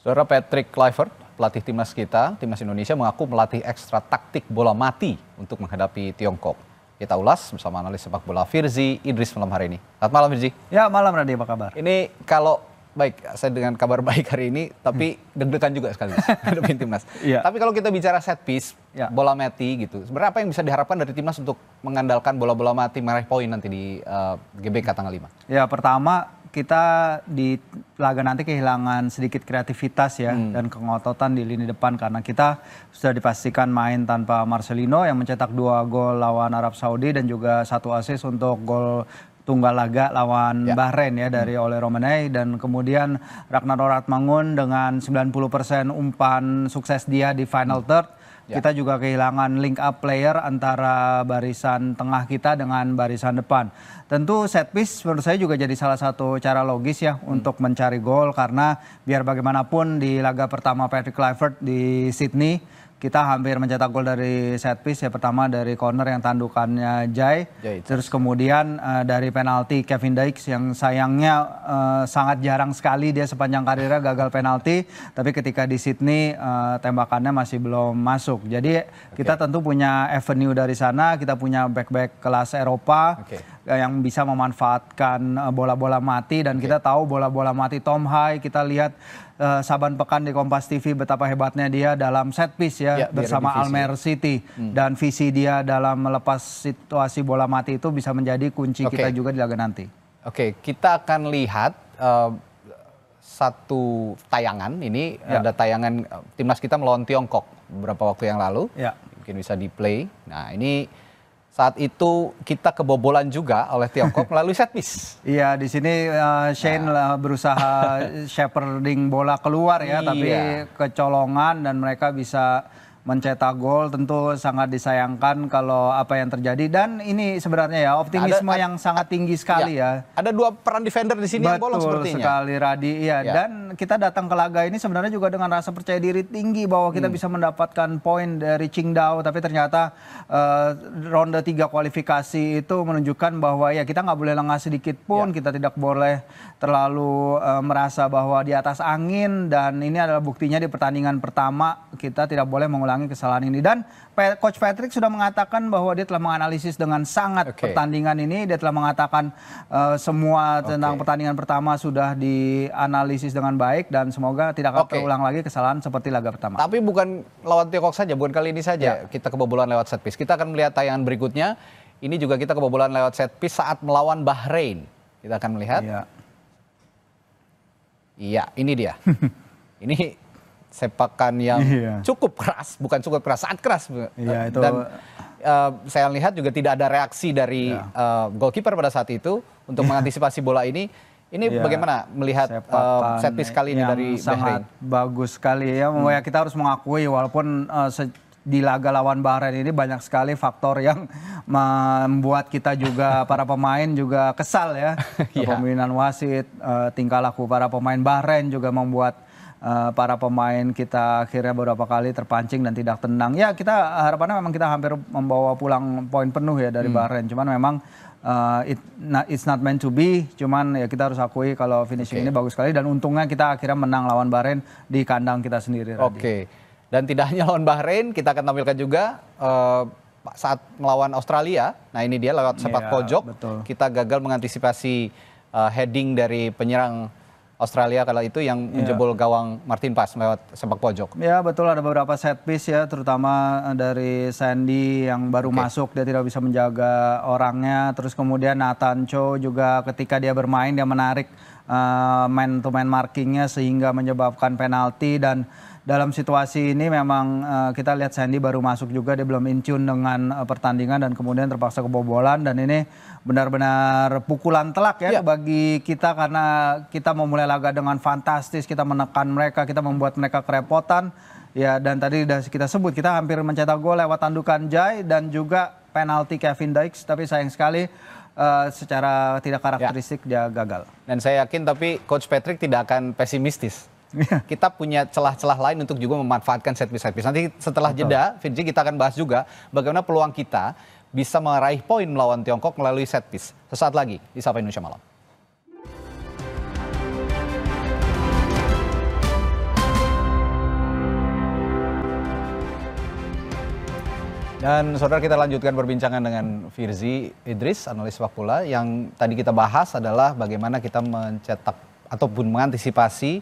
Saudara Patrick Kluivert, pelatih timnas kita, timnas Indonesia mengaku melatih ekstra taktik bola mati untuk menghadapi Tiongkok. Kita ulas bersama analis sepak bola Firzi Idris malam hari ini. Selamat malam Firzi. Ya malam Radi, apa kabar? Ini kalau baik, saya dengan kabar baik hari ini, tapi deg-degan juga sekali hadapin timnas. Ya. Tapi kalau kita bicara set piece, bola mati gitu, sebenarnya apa yang bisa diharapkan dari timnas untuk mengandalkan bola-bola mati meraih poin nanti di GBK tanggal 5? Ya pertama kita di laga nanti kehilangan sedikit kreativitas ya dan kengototan di lini depan karena kita sudah dipastikan main tanpa Marcelino yang mencetak 2 gol lawan Arab Saudi dan juga 1 assist untuk gol tunggal laga lawan Bahrain ya dari Ole Romanei, dan kemudian Ragnar Oratmangun dengan 90% umpan sukses dia di final third. Kita juga kehilangan link up player antara barisan tengah kita dengan barisan depan. Tentu set piece menurut saya juga jadi salah satu cara logis ya untuk mencari gol, karena biar bagaimanapun di laga pertama Patrick Kluivert di Sydney kita hampir mencetak gol dari set piece ya. Pertama dari corner yang tandukannya Jai, terus kemudian dari penalti Kevin Dykes yang sayangnya sangat jarang sekali dia sepanjang karirnya gagal penalti, tapi ketika di Sydney tembakannya masih belum masuk. Jadi kita tentu punya avenue dari sana, kita punya back-back kelas Eropa yang bisa memanfaatkan bola-bola mati, dan kita tahu bola-bola mati Tom Hai, kita lihat Saban pekan di Kompas TV betapa hebatnya dia dalam set piece ya bersama Almer City, dan visi dia dalam melepas situasi bola mati itu bisa menjadi kunci kita juga di laga nanti. Oke, kita akan lihat satu tayangan ini, ada tayangan timnas kita melawan Tiongkok beberapa waktu yang lalu, mungkin bisa di play. Nah ini saat itu kita kebobolan juga oleh Tiongkok melalui set piece. Iya, di sini Shane berusaha shepherding bola keluar ya, tapi kecolongan dan mereka bisa mencetak gol. Tentu sangat disayangkan kalau apa yang terjadi, dan ini sebenarnya ya optimisme yang sangat tinggi sekali ya. Ada 2 peran defender di sini yang bolong sepertinya. Betul sekali Radi, dan kita datang ke laga ini sebenarnya juga dengan rasa percaya diri tinggi bahwa kita bisa mendapatkan poin dari Qingdao, tapi ternyata ronde 3 kualifikasi itu menunjukkan bahwa ya kita nggak boleh lengah sedikit pun, kita tidak boleh terlalu merasa bahwa di atas angin, dan ini adalah buktinya di pertandingan pertama kita tidak boleh mengulangi kesalahan ini. Dan Coach Patrick sudah mengatakan bahwa dia telah menganalisis dengan sangat pertandingan ini. Dia telah mengatakan semua tentang pertandingan pertama sudah dianalisis dengan baik, dan semoga tidak akan terulang lagi kesalahan seperti laga pertama. Tapi bukan lawan Tiongkok saja, bukan kali ini saja kita kebobolan lewat set piece. Kita akan melihat tayangan berikutnya. Ini juga kita kebobolan lewat set piece saat melawan Bahrain. Kita akan melihat. Iya, ini dia. Ini sepakan yang cukup keras, bukan cukup keras, sangat keras. Dan saya lihat juga tidak ada reaksi dari goalkeeper pada saat itu untuk mengantisipasi bola ini. Ini bagaimana melihat set piece kali ini dari Bahrain? Sangat bagus sekali ya. Kita harus mengakui walaupun di laga lawan Bahrain ini banyak sekali faktor yang membuat kita juga para pemain juga kesal ya. Kepemimpinan wasit, tingkah laku para pemain Bahrain juga membuat para pemain kita akhirnya beberapa kali terpancing dan tidak tenang. Ya kita harapannya memang kita hampir membawa pulang poin penuh ya dari Bahrain. Cuman memang it's not meant to be. Cuman ya kita harus akui kalau finishing ini bagus sekali, dan untungnya kita akhirnya menang lawan Bahrain di kandang kita sendiri. Dan tidak hanya lawan Bahrain, kita akan tampilkan juga saat melawan Australia. Nah ini dia lewat sepak pojok. Kita gagal mengantisipasi heading dari penyerang Australia kala itu yang menjebol gawang Martin Pas lewat sepak pojok. Ya betul, ada beberapa set piece ya, terutama dari Sandy yang baru masuk, dia tidak bisa menjaga orangnya. Terus kemudian Nathan Cho juga ketika dia bermain, dia menarik man to man markingnya sehingga menyebabkan penalti. Dan dalam situasi ini memang kita lihat Sandy baru masuk juga, dia belum in tune dengan pertandingan dan kemudian terpaksa kebobolan. Dan ini benar-benar pukulan telak ya bagi kita, karena kita memulai laga dengan fantastis, kita menekan mereka, kita membuat mereka kerepotan. Ya, dan tadi sudah kita sebut, kita hampir mencetak gol lewat tandukan Jai dan juga penalti Kevin Dykes, tapi sayang sekali secara tidak karakteristik dia gagal. Dan saya yakin tapi Coach Patrick tidak akan pesimistis. Kita punya celah-celah lain untuk juga memanfaatkan set piece. Nanti setelah jeda, Firji, kita akan bahas juga bagaimana peluang kita bisa meraih poin melawan Tiongkok melalui set piece. Sesaat lagi di Sapa Indonesia Malam. Dan saudara, kita lanjutkan perbincangan dengan Firzi Idris, analis sepak bola. Yang tadi kita bahas adalah bagaimana kita mencetak ataupun mengantisipasi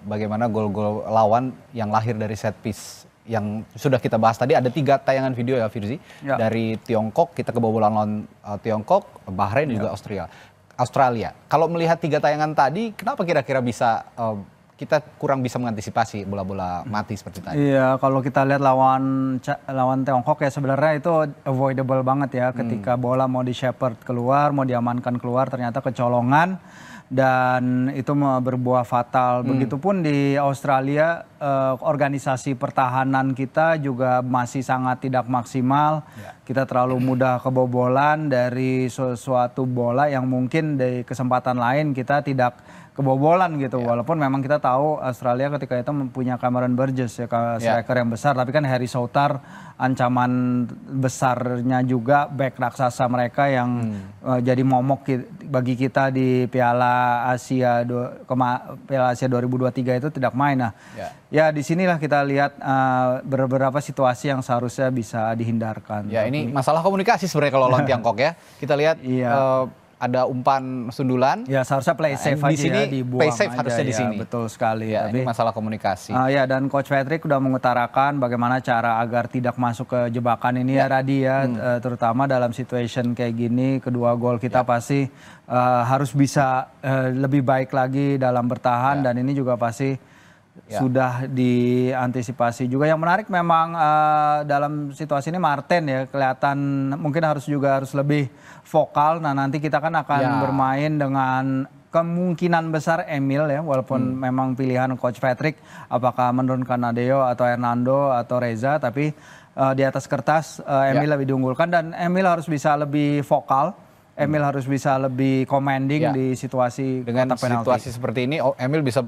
bagaimana gol-gol lawan yang lahir dari set piece. Yang sudah kita bahas tadi, ada 3 tayangan video ya Firzi. Ya. Dari Tiongkok, kita kebobolan lawan Tiongkok, Bahrain dan juga Australia. Kalau melihat 3 tayangan tadi, kenapa kira-kira bisa kita kurang bisa mengantisipasi bola-bola mati seperti tadi? Iya, kalau kita lihat lawan Tiongkok ya sebenarnya itu avoidable banget ya, ketika bola mau di-shepherd keluar, mau diamankan keluar, ternyata kecolongan dan itu berbuah fatal. Begitupun di Australia, organisasi pertahanan kita juga masih sangat tidak maksimal. Kita terlalu mudah kebobolan dari sesuatu bola yang mungkin di kesempatan lain kita tidak kebobolan gitu. Walaupun memang kita tahu Australia ketika itu mempunyai Cameron Burgess ya, striker yang besar, tapi kan Harry Souttar ancaman besarnya juga, back raksasa mereka yang jadi momok bagi kita di Piala Asia 2023 itu tidak main. Nah, ya disinilah kita lihat beberapa situasi yang seharusnya bisa dihindarkan. Ya, ini masalah komunikasi sebenarnya kalau lawan Tiongkok ya. Kita lihat ada umpan sundulan. Ya seharusnya play safe aja di sini, ya, dibuang play safe aja, harusnya di sini. Betul sekali. Ya, tapi ini masalah komunikasi. Ya, dan Coach Patrick udah mengutarakan bagaimana cara agar tidak masuk ke jebakan ini ya Radi ya, terutama dalam situation kayak gini, kedua gol kita pasti harus bisa lebih baik lagi dalam bertahan dan ini juga pasti sudah diantisipasi juga. Yang menarik memang dalam situasi ini Martin ya kelihatan mungkin harus lebih vokal. Nah nanti kita kan akan bermain dengan kemungkinan besar Emil ya, walaupun memang pilihan Coach Patrick apakah menurunkan Nadeo atau Hernando atau Reza, tapi di atas kertas Emil lebih diunggulkan dan Emil harus bisa lebih vokal. Emil harus bisa lebih commanding di situasi dengan situasi seperti ini. Emil bisa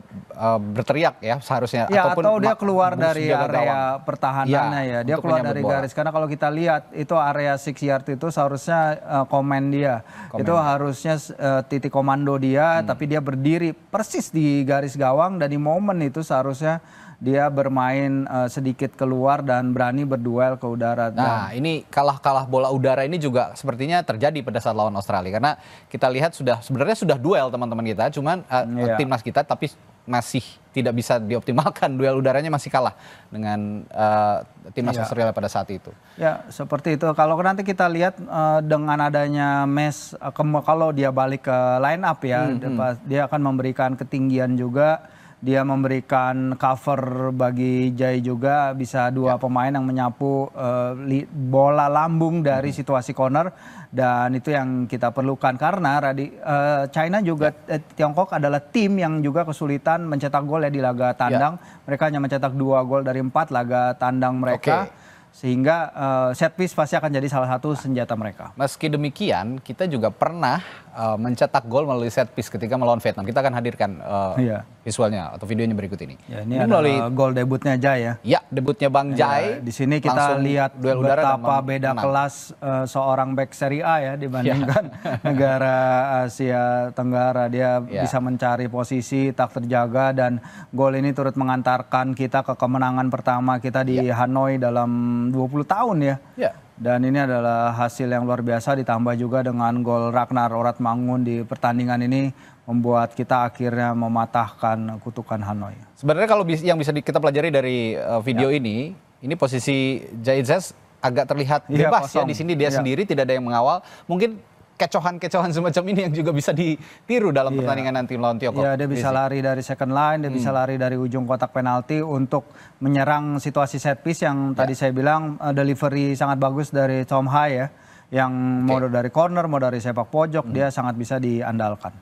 berteriak ya seharusnya. Ya, atau dia keluar dari area pertahanannya ya. Dia keluar dari garis. Karena kalau kita lihat itu area 6 yard itu seharusnya command dia. Itu harusnya titik komando dia. Tapi dia berdiri persis di garis gawang dan di momen itu seharusnya dia bermain sedikit keluar dan berani berduel ke udara. Nah ini kalah bola udara ini juga sepertinya terjadi pada saat lawan Australia. Karena kita lihat sebenarnya sudah duel teman-teman kita. Cuman timnas kita tapi masih tidak bisa dioptimalkan. Duel udaranya masih kalah dengan timnas Australia pada saat itu. Ya seperti itu. Kalau nanti kita lihat dengan adanya Mes, kalau dia balik ke line up ya, dia akan memberikan ketinggian juga. Dia memberikan cover bagi Jai juga, bisa 2 pemain yang menyapu bola lambung dari situasi corner, dan itu yang kita perlukan karena China juga Tiongkok adalah tim yang juga kesulitan mencetak gol ya di laga tandang. Mereka hanya mencetak 2 gol dari 4 laga tandang mereka. Sehingga set piece pasti akan jadi salah satu senjata mereka. Meski demikian, kita juga pernah mencetak gol melalui set piece ketika melawan Vietnam. Kita akan hadirkan visualnya atau videonya berikut ini. Ya, ini melalui gol debutnya Jai ya. Ya, debutnya Bang Jai. Di sini kita lihat betapa beda kelas seorang back Serie A ya dibandingkan negara Asia Tenggara. Dia bisa mencari posisi, tak terjaga, dan gol ini turut mengantarkan kita ke kemenangan pertama kita di Hanoi dalam 20 tahun ya. Dan ini adalah hasil yang luar biasa, ditambah juga dengan gol Ragnar Oratmangun di pertandingan ini membuat kita akhirnya mematahkan kutukan Hanoi. Sebenarnya kalau yang bisa kita pelajari dari video ini posisi Jai Zes agak terlihat bebas ya di sini, dia sendiri tidak ada yang mengawal. Mungkin kecohan-kecohan semacam ini yang juga bisa ditiru dalam pertandingan nanti melawan Tiongkok. Iya, dia bisa lari dari second line, dia bisa lari dari ujung kotak penalti untuk menyerang situasi set piece yang tadi saya bilang delivery sangat bagus dari Tom Hai ya. Yang mau dari corner, mau dari sepak pojok, dia sangat bisa diandalkan.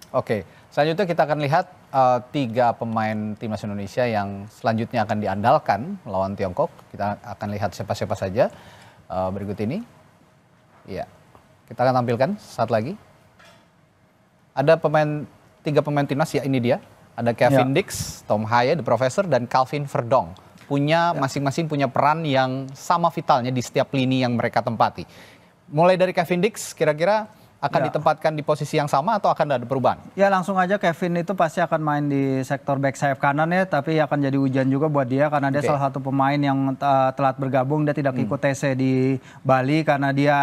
Selanjutnya kita akan lihat 3 pemain timnas Indonesia yang selanjutnya akan diandalkan melawan Tiongkok. Kita akan lihat siapa-siapa saja berikut ini. Kita akan tampilkan saat lagi. Ada 3 pemain timnas ya, ini dia. Ada Kevin Dix, Tom Hai, The Professor, dan Calvin Verdong. Masing-masing punya peran yang sama vitalnya di setiap lini yang mereka tempati. Mulai dari Kevin Dix, kira-kira akan ditempatkan di posisi yang sama atau akan ada perubahan? Ya langsung aja Kevin itu pasti akan main di sektor back sayap kanan ya, tapi akan jadi ujian juga buat dia karena dia salah satu pemain yang telat bergabung. Dia tidak ikut TC di Bali karena dia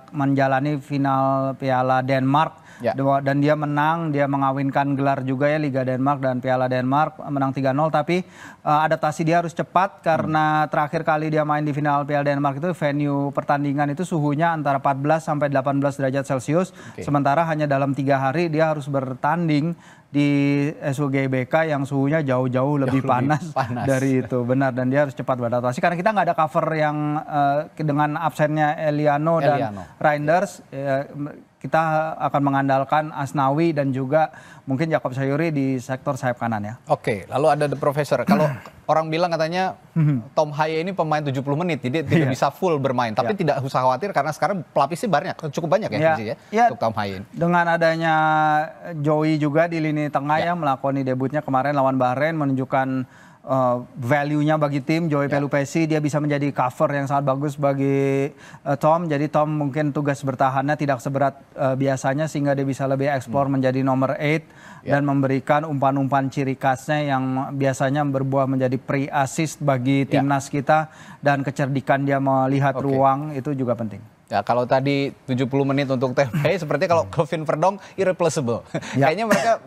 menjalani final Piala Denmark. Dan dia menang, dia mengawinkan gelar juga ya Liga Denmark dan Piala Denmark, menang 3-0, tapi adaptasi dia harus cepat karena terakhir kali dia main di final Piala Denmark itu venue pertandingan itu suhunya antara 14 sampai 18 derajat Celcius, sementara hanya dalam 3 hari dia harus bertanding di SUGBK yang suhunya jauh-jauh lebih panas dari itu, benar, dan dia harus cepat beradaptasi karena kita nggak ada cover yang dengan absennya Eliano dan Reinders. Kita akan mengandalkan Asnawi dan juga mungkin Jakob Sayuri di sektor sayap kanan ya. Oke, lalu ada The Professor. Kalau orang bilang katanya Tom Haye ini pemain 70 menit, jadi tidak bisa full bermain. Tapi tidak usah khawatir karena sekarang pelapisnya cukup banyak ya, untuk Tom Haye. Dengan adanya Joey juga di lini tengah yang melakoni debutnya kemarin lawan Bahrain, menunjukkan value-nya bagi tim. Joey Pelupesi dia bisa menjadi cover yang sangat bagus bagi Tom. Jadi Tom mungkin tugas bertahannya tidak seberat biasanya sehingga dia bisa lebih eksplor menjadi nomor 8 dan memberikan umpan-umpan ciri khasnya yang biasanya berbuah menjadi pre-assist bagi timnas kita, dan kecerdikan dia melihat ruang itu juga penting. Ya, kalau tadi 70 menit untuk TP, sepertinya kalau Kelvin Verdong irreplaceable. Kayaknya mereka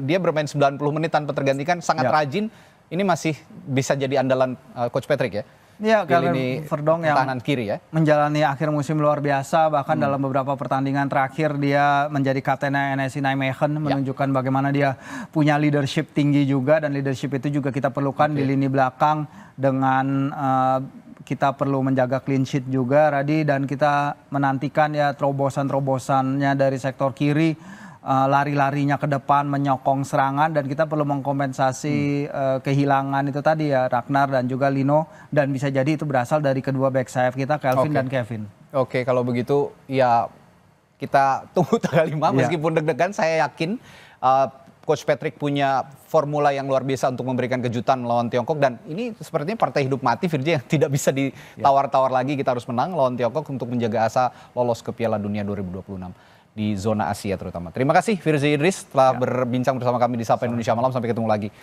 dia bermain 90 menit tanpa tergantikan, sangat rajin. Ini masih bisa jadi andalan Coach Patrick ya? Iya, Kelvin Verdong yang kiri ya, menjalani akhir musim luar biasa, bahkan dalam beberapa pertandingan terakhir dia menjadi kaptennya NSI Nijmegen, menunjukkan bagaimana dia punya leadership tinggi juga, dan leadership itu juga kita perlukan di lini belakang dengan kita perlu menjaga clean sheet juga, Radi, dan kita menantikan ya terobosan-terobosannya dari sektor kiri, lari-larinya ke depan, menyokong serangan, dan kita perlu mengkompensasi kehilangan itu tadi ya, Ragnar dan juga Lino, dan bisa jadi itu berasal dari kedua back sayap kita, Kelvin dan Kevin. Oke, kalau begitu ya kita tunggu tanggal 5, meskipun deg-degan saya yakin Coach Patrick punya formula yang luar biasa untuk memberikan kejutan melawan Tiongkok, dan ini sepertinya partai hidup mati Virji yang tidak bisa ditawar-tawar lagi. Kita harus menang lawan Tiongkok untuk menjaga asa lolos ke Piala Dunia 2026 di zona Asia terutama. Terima kasih Virji Idris telah berbincang bersama kami di Sapa Indonesia Malam, sampai ketemu lagi.